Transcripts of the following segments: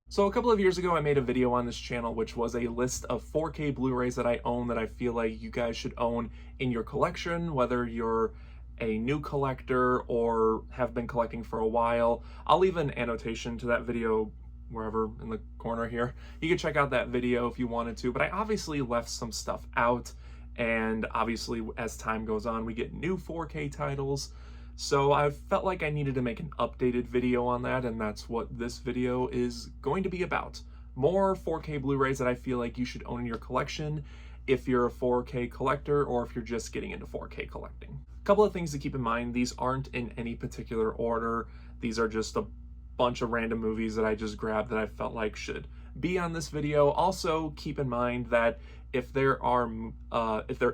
So a couple of years ago, I made a video on this channel, which was a list of 4K Blu-rays that I own that I feel like you guys should own in your collection, whether you're a new collector or have been collecting for a while. I'll leave an annotation to that video wherever in the corner here. You can check out that video if you wanted to, but I obviously left some stuff out. And obviously, as time goes on, we get new 4K titles. So I felt like I needed to make an updated video on that, and that's what this video is going to be about. More 4K Blu-rays that I feel like you should own in your collection if you're a 4K collector or if you're just getting into 4K collecting. A couple of things to keep in mind: these aren't in any particular order. These are just a bunch of random movies that I just grabbed that I felt like should be on this video. Also, keep in mind that if there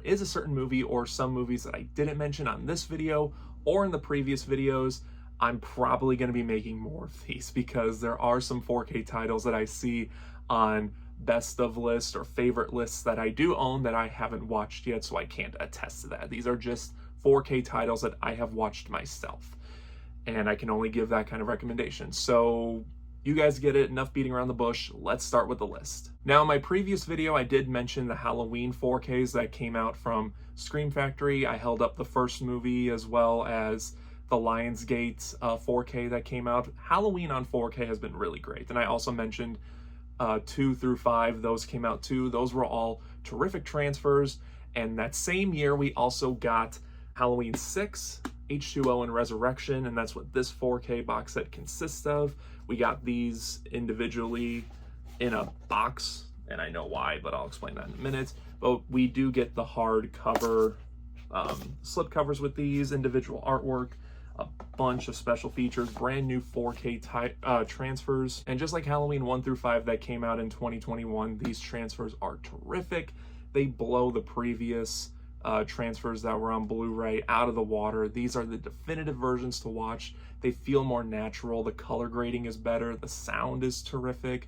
is a certain movie or some movies that I didn't mention on this video or in the previous videos, I'm probably going to be making more of these because there are some 4K titles that I see on best of lists or favorite lists that I do own that I haven't watched yet, so I can't attest to that. These are just 4K titles that I have watched myself, and I can only give that kind of recommendation. So you guys get it, enough beating around the bush. Let's start with the list. Now, in my previous video, I did mention the Halloween 4Ks that came out from Scream Factory. I held up the first movie as well as the Lionsgate 4K that came out. Halloween on 4K has been really great. And I also mentioned 2 through 5, those came out too. Those were all terrific transfers. And that same year, we also got Halloween 6, H2O, and Resurrection, and that's what this 4K box set consists of. We got these individually in a box, and I know why, but I'll explain that in a minute. But we do get the hardcover slip covers with these, individual artwork, a bunch of special features, brand new 4K transfers. And just like Halloween 1 through 5 that came out in 2021, these transfers are terrific. They blow the previous transfers that were on Blu-ray out of the water. These are the definitive versions to watch. They feel more natural. The color grading is better. The sound is terrific.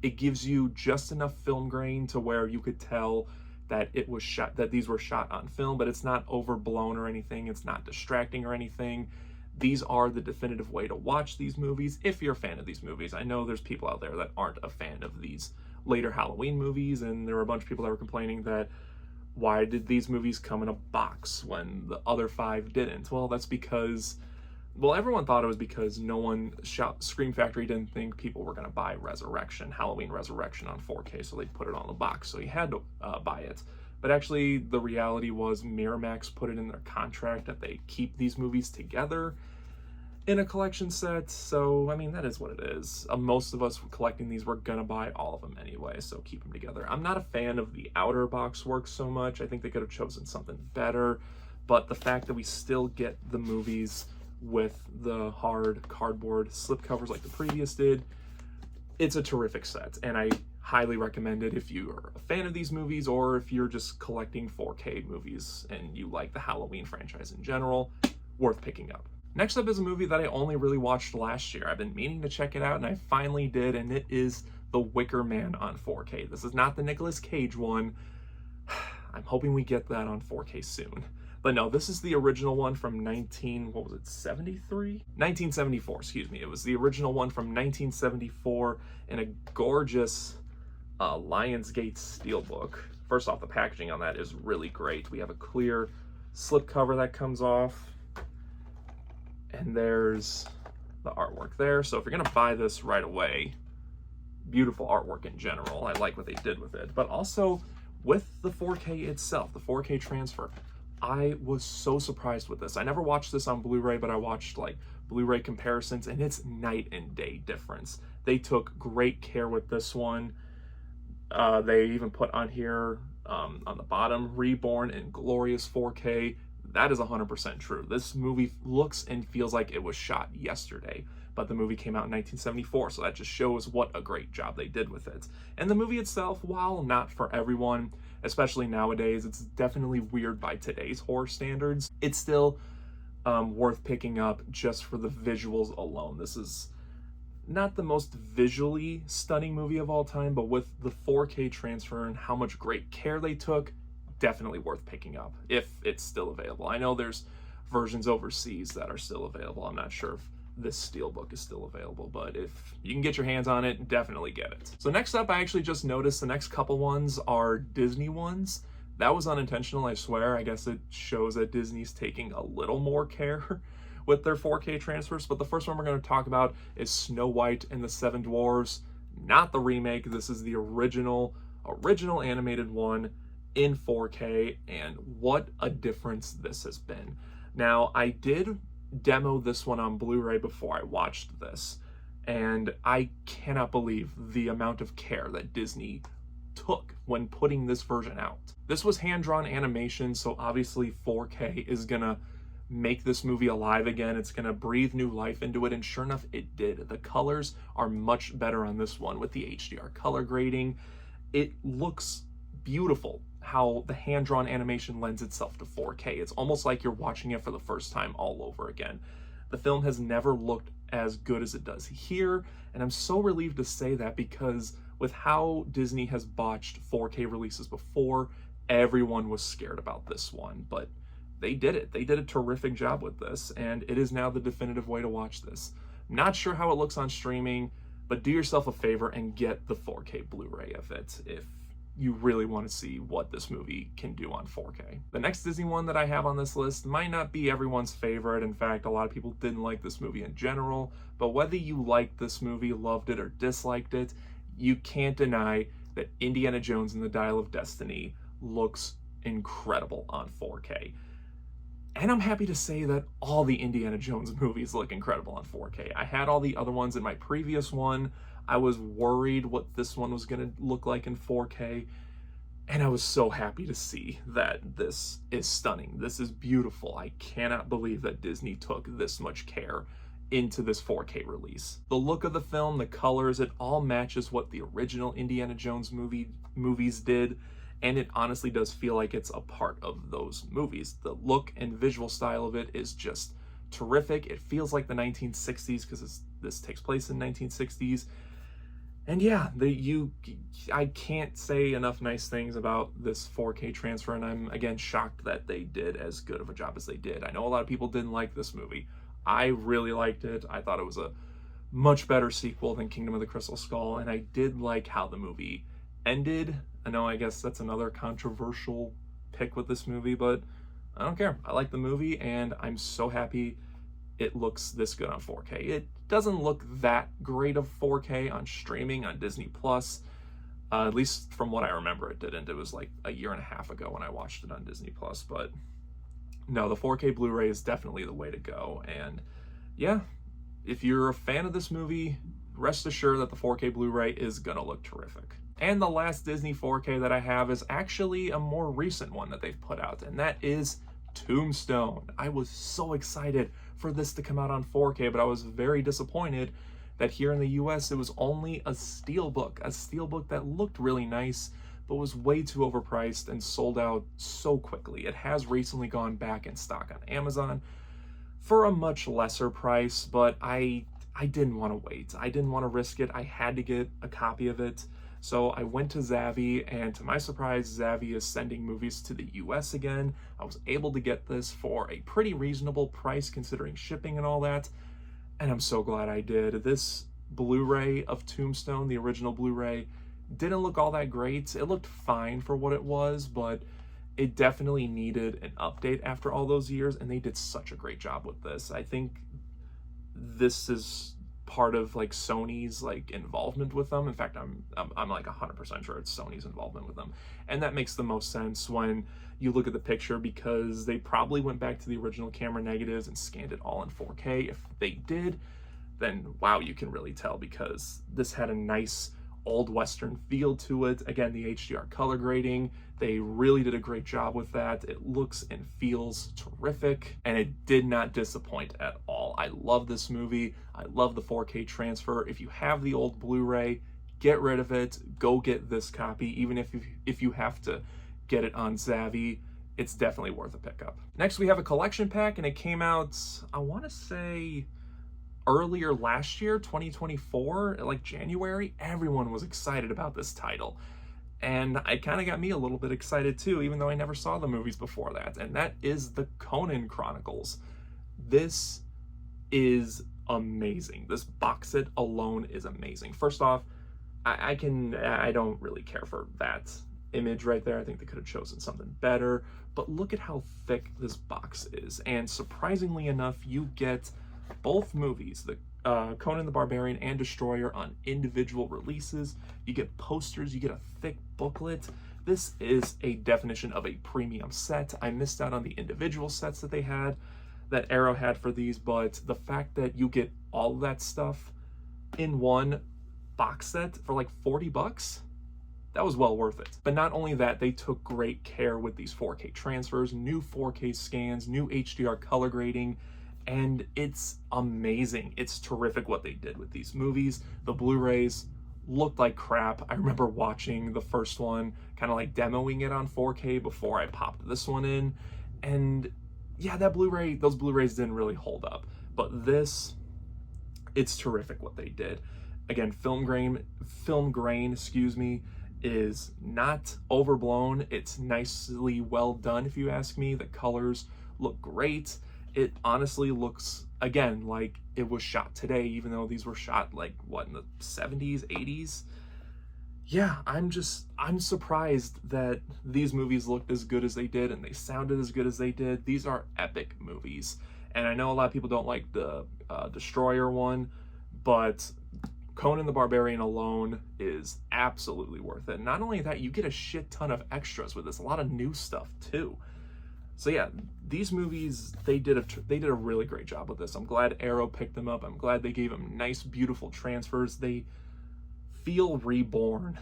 It gives you just enough film grain to where you could tell that these were shot on film, but it's not overblown or anything. It's not distracting or anything. These are the definitive way to watch these movies if you're a fan of these movies. I know there's people out there that aren't a fan of these later Halloween movies, and there were a bunch of people that were complaining that why did these movies come in a box when the other 5 didn't? Well, that's because, everyone thought it was because Scream Factory didn't think people were going to buy Halloween Resurrection on 4K, so they put it on the box, so you had to buy it. But actually, the reality was Miramax put it in their contract that they keep these movies together in a collection set, so I mean, that is what it is. Most of us collecting these, we're gonna buy all of them anyway, so keep them together. I'm not a fan of the outer box work so much. I think they could have chosen something better, but the fact that we still get the movies with the hard cardboard slipcovers like the previous did, it's a terrific set, and I highly recommend it if you're a fan of these movies or if you're just collecting 4K movies and you like the Halloween franchise in general. Worth picking up. Next up is a movie that I only really watched last year. I've been meaning to check it out, and I finally did, and it is The Wicker Man on 4K. This is not the Nicolas Cage one. I'm hoping we get that on 4K soon. But no, this is the original one from 1974, excuse me. It was the original one from 1974 in a gorgeous Lionsgate steelbook. First off, the packaging on that is really great. We have a clear slipcover that comes off, and there's the artwork there. So if you're gonna buy this right away, beautiful artwork in general. I like what they did with it, but also with the 4K itself, the 4K transfer. I was so surprised with this. I never watched this on Blu-ray, but I watched like Blu-ray comparisons, and it's night and day difference. They took great care with this one. They even put on here on the bottom, reborn in glorious 4K. That is 100% true. This movie looks and feels like it was shot yesterday, but the movie came out in 1974, so that just shows what a great job they did with it. And the movie itself, while not for everyone, especially nowadays, it's definitely weird by today's horror standards, it's still worth picking up just for the visuals alone. This is not the most visually stunning movie of all time, but with the 4K transfer and how much great care they took, definitely worth picking up if it's still available. I know there's versions overseas that are still available. I'm not sure if this steelbook is still available, but if you can get your hands on it, definitely get it. So next up, I actually just noticed the next couple ones are Disney ones. That was unintentional, I swear. I guess it shows that Disney's taking a little more care with their 4K transfers, but the first one we're going to talk about is Snow White and the Seven Dwarfs, not the remake. This is the original animated one in 4K, and what a difference this has been. Now, I did demo this one on Blu-ray before I watched this, and I cannot believe the amount of care that Disney took when putting this version out. This was hand-drawn animation, so obviously 4K is gonna make this movie alive again. It's gonna breathe new life into it, and sure enough, it did. The colors are much better on this one with the HDR color grading. It looks beautiful how the hand-drawn animation lends itself to 4K. It's almost like you're watching it for the first time all over again. The film has never looked as good as it does here, and I'm so relieved to say that, because with how Disney has botched 4K releases before, everyone was scared about this one, but they did it. They did a terrific job with this, and it is now the definitive way to watch this. Not sure how it looks on streaming, but do yourself a favor and get the 4K Blu-ray of it if you really want to see what this movie can do on 4K. The next Disney one that I have on this list might not be everyone's favorite. In fact, a lot of people didn't like this movie in general, but whether you liked this movie, loved it, or disliked it, you can't deny that Indiana Jones and the Dial of Destiny looks incredible on 4K. And I'm happy to say that all the Indiana Jones movies look incredible on 4K. I had all the other ones in my previous one. I was worried what this one was going to look like in 4K, and I was so happy to see that this is stunning. This is beautiful. I cannot believe that Disney took this much care into this 4K release. The look of the film, the colors, it all matches what the original Indiana Jones movies did, and it honestly does feel like it's a part of those movies. The look and visual style of it is just terrific. It feels like the 1960s because this takes place in 1960s. And yeah, I can't say enough nice things about this 4K transfer, and I'm again shocked that they did as good of a job as they did. I know a lot of people didn't like this movie. I really liked it. I thought it was a much better sequel than Kingdom of the Crystal Skull, and I did like how the movie ended. I guess that's another controversial pick with this movie, but I don't care. I like the movie, and I'm so happy it looks this good on 4K. It doesn't look that great of 4K on streaming on Disney Plus. At least from what I remember, it didn't. It was like a year and a half ago when I watched it on Disney Plus, but no, the 4K Blu-ray is definitely the way to go. And yeah, if you're a fan of this movie, rest assured that the 4K Blu-ray is gonna look terrific. And the last Disney 4K that I have is actually a more recent one that they've put out, and that is Tombstone. I was so excited for this to come out on 4K, but I was very disappointed that here in the US it was only a steelbook that looked really nice, but was way too overpriced and sold out so quickly. It has recently gone back in stock on Amazon for a much lesser price, but I didn't want to wait. I didn't want to risk it. I had to get a copy of it. So I went to Zavvi, and to my surprise, Zavvi is sending movies to the US again. I was able to get this for a pretty reasonable price considering shipping and all that, and I'm so glad I did. This Blu-ray of Tombstone, the original Blu-ray, didn't look all that great. It looked fine for what it was, but it definitely needed an update after all those years, and they did such a great job with this. I think this is part of like Sony's like involvement with them. In fact, I'm like 100% sure it's Sony's involvement with them, and that makes the most sense when you look at the picture, because they probably went back to the original camera negatives and scanned it all in 4K. If they did, then wow, you can really tell, because this had a nice old Western feel to it. Again, the HDR color grading, they really did a great job with that. It looks and feels terrific, and it did not disappoint at all. I love this movie. I love the 4K transfer. If you have the old Blu-ray, get rid of it. Go get this copy, even if you have to get it on Zavvi. It's definitely worth a pickup. Next, we have a collection pack, and it came out, I want to say, earlier last year, 2024, like January. Everyone was excited about this title, and it kind of got me a little bit excited too, even though I never saw the movies before that, and that is the Conan Chronicles. This is amazing. This box set alone is amazing. First off, I don't really care for that image right there. I think they could have chosen something better, but look at how thick this box is. And surprisingly enough, you get both movies, the Conan the Barbarian and Destroyer, on individual releases. You get posters, you get a thick booklet. This is a definition of a premium set. I missed out on the individual sets that they had, that Arrow had for these, but the fact that you get all of that stuff in one box set for like 40 bucks, that was well worth it. But not only that, they took great care with these 4K transfers, new 4K scans, new HDR color grading, and it's amazing. It's terrific what they did with these movies. The Blu-rays looked like crap. I remember watching the first one, kind of like demoing it on 4K before I popped this one in, and yeah, those Blu-rays didn't really hold up. But this, it's terrific what they did. Again, film grain, excuse me, is not overblown. It's nicely well done, if you ask me. The colors look great. It honestly looks, again, like it was shot today, even though these were shot like, what, in the 70s, 80s? Yeah, I'm surprised that these movies looked as good as they did and they sounded as good as they did. These are epic movies. And I know a lot of people don't like the Destroyer one, but Conan the Barbarian alone is absolutely worth it. Not only that, you get a shit ton of extras with this, a lot of new stuff too. So yeah, these movies, they did a really great job with this. I'm glad Arrow picked them up. I'm glad they gave them nice, beautiful transfers. They feel reborn.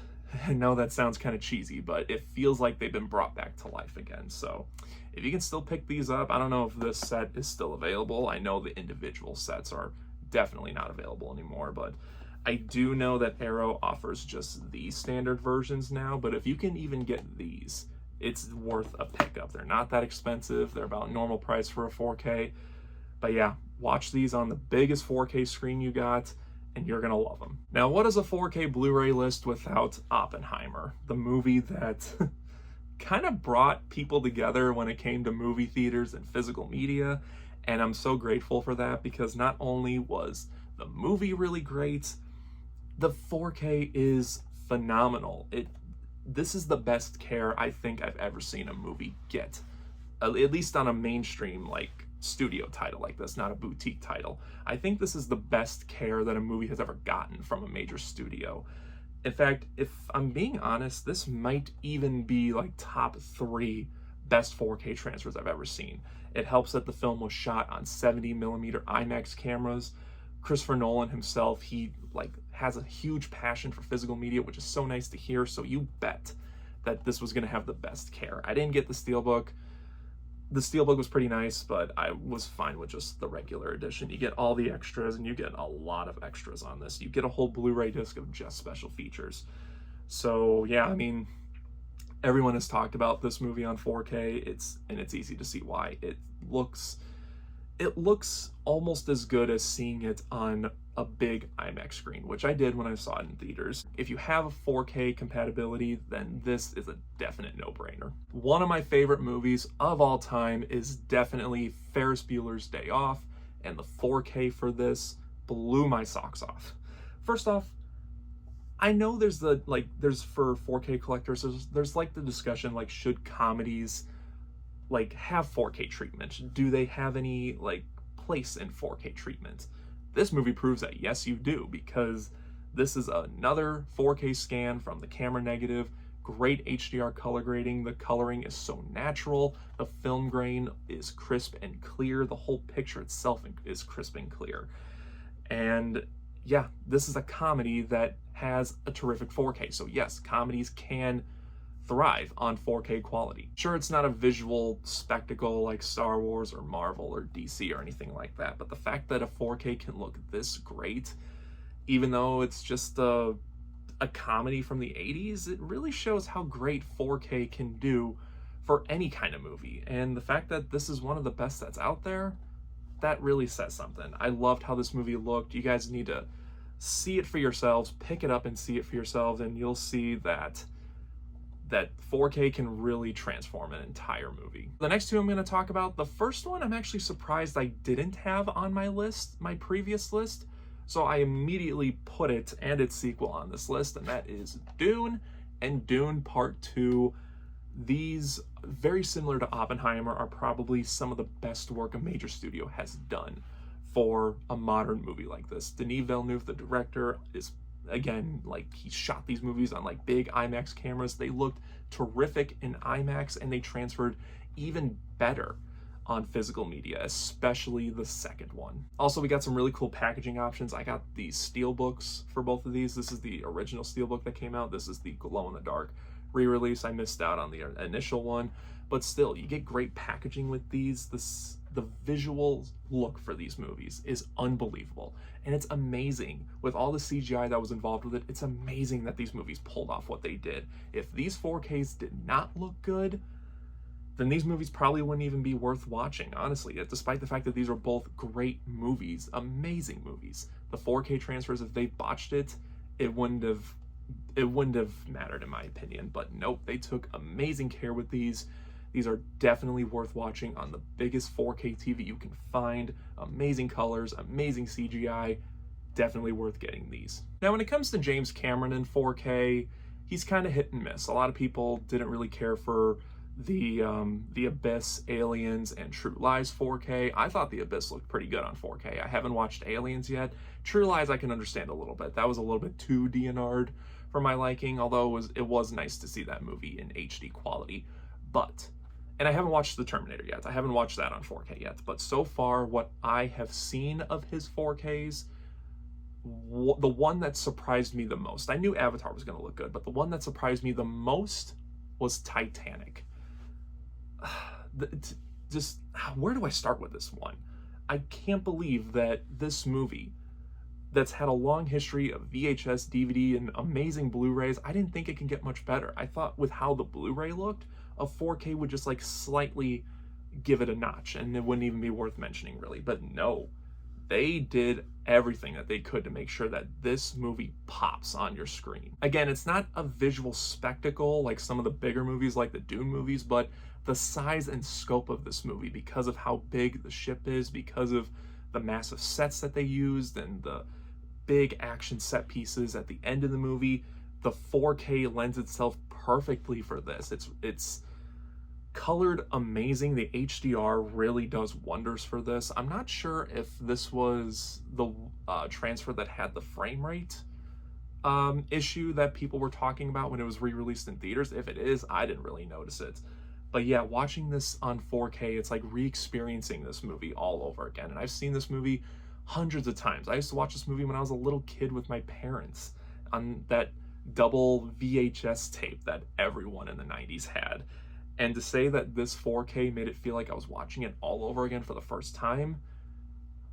I know that sounds kind of cheesy, but it feels like they've been brought back to life again. So if you can still pick these up, I don't know if this set is still available. I know the individual sets are definitely not available anymore, but I do know that Arrow offers just the standard versions now. But if you can even get these, it's worth a pickup. They're not that expensive. They're about normal price for a 4K. But yeah, watch these on the biggest 4K screen you got, and you're gonna love them. Now, what is a 4K Blu-ray list without Oppenheimer? The movie that kind of brought people together when it came to movie theaters and physical media. And I'm so grateful for that, because not only was the movie really great, the 4K is phenomenal. This is the best care I think I've ever seen a movie get, at least on a mainstream like studio title like this, not a boutique title. I think this is the best care that a movie has ever gotten from a major studio. In fact, if I'm being honest, this might even be like top 3 best 4K transfers I've ever seen. It helps that the film was shot on 70mm IMAX cameras. Christopher Nolan himself, he has a huge passion for physical media, which is so nice to hear. So you bet that this was going to have the best care. I didn't get the Steelbook. The Steelbook was pretty nice, but I was fine with just the regular edition. You get all the extras, and you get a lot of extras on this. You get a whole Blu-ray disc of just special features. So yeah, I mean, everyone has talked about this movie on 4K. It's easy to see why. It looks almost as good as seeing it on a big IMAX screen, which I did when I saw it in theaters. If you have a 4K compatibility, then this is a definite no-brainer. One of my favorite movies of all time is definitely Ferris Bueller's Day Off, and the 4K for this blew my socks off. First off, I know there's for 4K collectors, there's like the discussion, like, should comedies have 4K treatment? Do they have any place in 4K treatment? This movie proves that yes, you do, because this is another 4K scan from the camera negative, great HDR color grading, the coloring is so natural, the film grain is crisp and clear, the whole picture itself is crisp and clear. And yeah, this is a comedy that has a terrific 4K. So yes, comedies can thrive on 4K quality. Sure, it's not a visual spectacle like Star Wars or Marvel or DC or anything like that, but the fact that a 4K can look this great, even though it's just a comedy from the 80s, it really shows how great 4K can do for any kind of movie. And the fact that this is one of the best that's out there, that really says something. I loved how this movie looked. You guys need to see it for yourselves, pick it up and see it for yourselves, and you'll see that that 4K can really transform an entire movie. The next two I'm going to talk about, the first one I'm actually surprised I didn't have on my list, my previous list, so I immediately put it and its sequel on this list, and that is Dune and Dune Part 2. These, very similar to Oppenheimer, are probably some of the best work a major studio has done for a modern movie like this. Denis Villeneuve, the director, is, again, like, he shot these movies on like big IMAX cameras. They looked terrific in IMAX, and they transferred even better on physical media, especially the second one. Also, we got some really cool packaging options. I got these steel books for both of these. This is the original steelbook that came out. This is the glow-in-the-dark re-release. I missed out on the initial one, but still, you get great packaging with these. The visual look for these movies is unbelievable, and it's amazing with all the CGI that was involved with it. It's amazing that these movies pulled off what they did. If these 4Ks did not look good, then these movies probably wouldn't even be worth watching, honestly, despite the fact that these are both great movies, amazing movies. The 4K transfers, if they botched it, it wouldn't have mattered in my opinion, but nope, they took amazing care with these. These are definitely worth watching on the biggest 4K TV you can find. Amazing colors, amazing CGI, definitely worth getting these. Now, when it comes to James Cameron in 4K, he's kind of hit and miss. A lot of people didn't really care for the Abyss, Aliens, and True Lies 4K. I thought the Abyss looked pretty good on 4K. I haven't watched Aliens yet. True Lies I can understand a little bit. That was a little bit too DNR'd for my liking, although it was nice to see that movie in HD quality. And I haven't watched The Terminator yet. I haven't watched that on 4K yet. But so far, what I have seen of his 4Ks, the one that surprised me the most, I knew Avatar was going to look good, but the one that surprised me the most was Titanic. Just, where do I start with this one? I can't believe that this movie that's had a long history of VHS, DVD, and amazing Blu-rays, I didn't think it can get much better. I thought with how the Blu-ray looked, a 4K would just like slightly give it a notch, and it wouldn't even be worth mentioning really. But no, they did everything that they could to make sure that this movie pops on your screen. Again, it's not a visual spectacle like some of the bigger movies like the Dune movies, but the size and scope of this movie, because of how big the ship is, because of the massive sets that they used and the big action set pieces at the end of the movie, the 4K lends itself perfectly for this. It's colored amazing. The HDR really does wonders for this. I'm not sure if this was the transfer that had the frame rate issue that people were talking about when it was re-released in theaters. If it is, I didn't really notice it. But yeah, watching this on 4K, it's like re-experiencing this movie all over again. And I've seen this movie hundreds of times. I used to watch this movie when I was a little kid with my parents on that double VHS tape that everyone in the 90s had. And to say that this 4K made it feel like I was watching it all over again for the first time,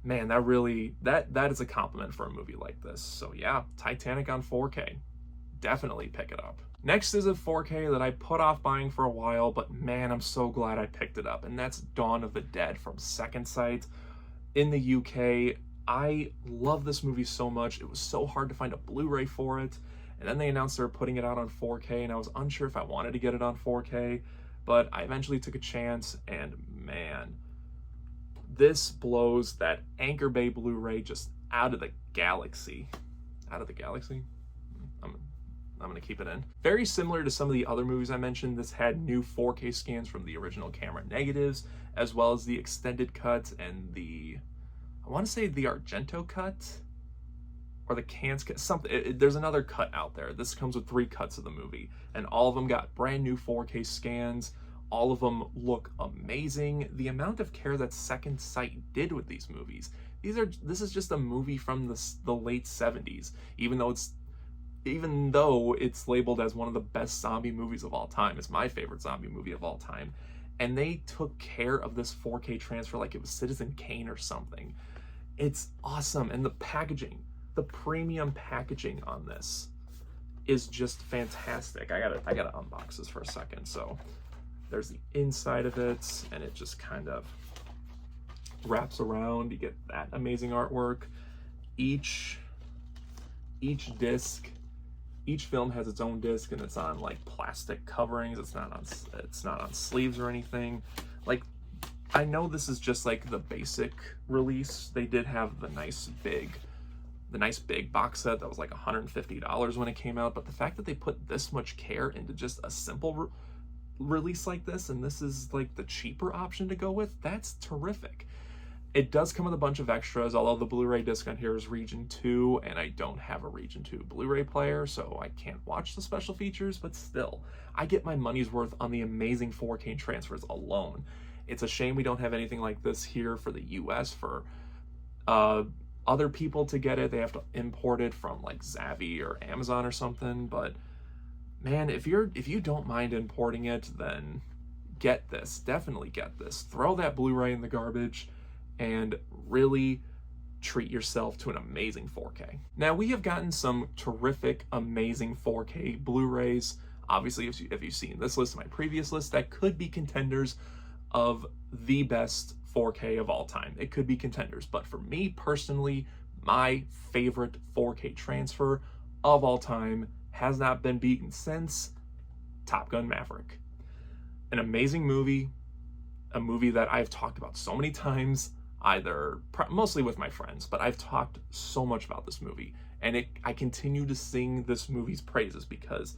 man, that is a compliment for a movie like this. So yeah, Titanic on 4K. Definitely pick it up. Next is a 4K that I put off buying for a while, but man, I'm so glad I picked it up, and that's Dawn of the Dead from Second Sight in the UK. I love this movie so much. It was so hard to find a Blu-ray for it, and then they announced they were putting it out on 4K, and I was unsure if I wanted to get it on 4K, but I eventually took a chance, and man, this blows that Anchor Bay Blu-ray just out of the galaxy. Out of the galaxy? I'm going to keep it in. Very similar to some of the other movies I mentioned, this had new 4K scans from the original camera negatives, as well as the extended cut and I want to say the Argento cut, or the Cannes cut, something. There's another cut out there. This comes with 3 cuts of the movie, and all of them got brand new 4K scans. All of them look amazing. The amount of care that Second Sight did with these movies. This is just a movie from the late 70s, even though it's labeled as one of the best zombie movies of all time. It's my favorite zombie movie of all time. And they took care of this 4K transfer like it was Citizen Kane or something. It's awesome. And the packaging, the premium packaging on this is just fantastic. I gotta unbox this for a second. So there's the inside of it, and it just kind of wraps around. You get that amazing artwork. Each disc, Each film has its own disc, and it's on like plastic coverings. It's not on sleeves or anything. Like, I know this is just like the basic release. They did have the nice big box set that was like $150 when it came out, but the fact that they put this much care into just a simple release like this, and this is like the cheaper option to go with, that's terrific. It does come with a bunch of extras, although the Blu-ray disc on here is Region 2, and I don't have a Region 2 Blu-ray player, so I can't watch the special features, but still, I get my money's worth on the amazing 4K transfers alone. It's a shame we don't have anything like this here for the US. For other people to get it, they have to import it from like Zavvi or Amazon or something, but man, if you don't mind importing it, then get this. Definitely get this. Throw that Blu-ray in the garbage and really treat yourself to an amazing 4K. Now, we have gotten some terrific, amazing 4K Blu-rays. Obviously, if you've seen this list, my previous list, that could be contenders of the best 4K of all time. It could be contenders, but for me personally, my favorite 4K transfer of all time has not been beaten since Top Gun Maverick. An amazing movie, a movie that I've talked about so many times, mostly with my friends, but I've talked so much about this movie, and I continue to sing this movie's praises because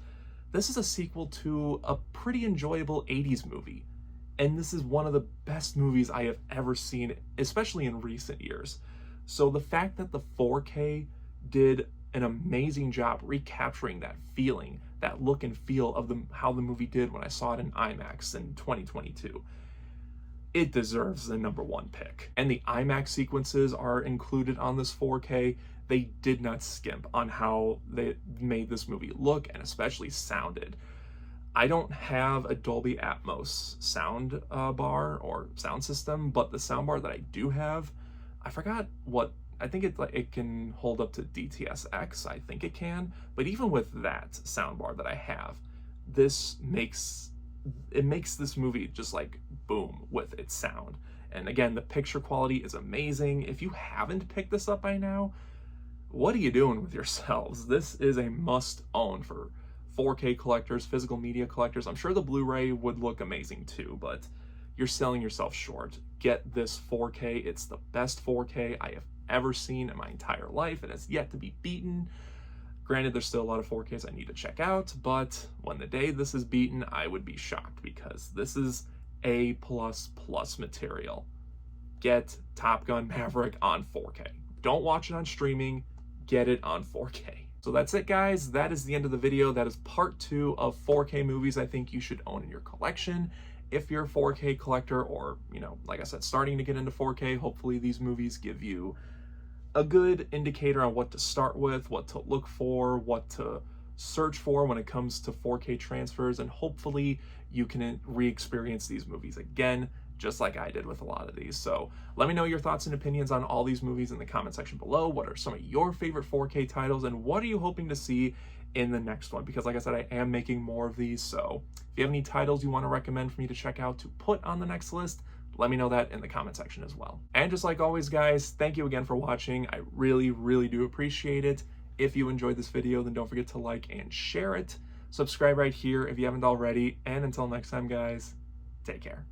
this is a sequel to a pretty enjoyable 80s movie, and this is one of the best movies I have ever seen, especially in recent years. So the fact that the 4K did an amazing job recapturing that feeling, that look and feel of how the movie did when I saw it in IMAX in 2022, it deserves the #1 pick. And the IMAX sequences are included on this 4K. They did not skimp on how they made this movie look and especially sounded. I don't have a Dolby Atmos sound bar or sound system, but the sound bar that I do have, I forgot what, I think it can hold up to DTS:X, I think it can, but even with that sound bar that I have, it makes this movie just like boom with its sound. And again, the picture quality is amazing. If you haven't picked this up by now, what are you doing with yourselves? This is a must own for 4K collectors, physical media collectors. I'm sure the Blu-ray would look amazing too, but you're selling yourself short. Get this 4K. It's the best 4K I have ever seen in my entire life. It has yet to be beaten. Granted, there's still a lot of 4Ks I need to check out, but when the day this is beaten, I would be shocked because this is A++ material. Get Top Gun Maverick on 4K. Don't watch it on streaming, get it on 4K. So that's it, guys. That is the end of the video. That is part 2 of 4K movies I think you should own in your collection. If you're a 4K collector or, like I said, starting to get into 4K, hopefully these movies give you a good indicator on what to start with, what to look for, what to search for when it comes to 4K transfers, and hopefully you can re-experience these movies again, just like I did with a lot of these. So let me know your thoughts and opinions on all these movies in the comment section below. What are some of your favorite 4K titles, and what are you hoping to see in the next one? Because like I said, I am making more of these, so if you have any titles you want to recommend for me to check out to put on the next list, let me know that in the comment section as well. And just like always, guys, thank you again for watching. I really, really do appreciate it. If you enjoyed this video, then don't forget to like and share it. Subscribe right here if you haven't already. And until next time, guys, take care.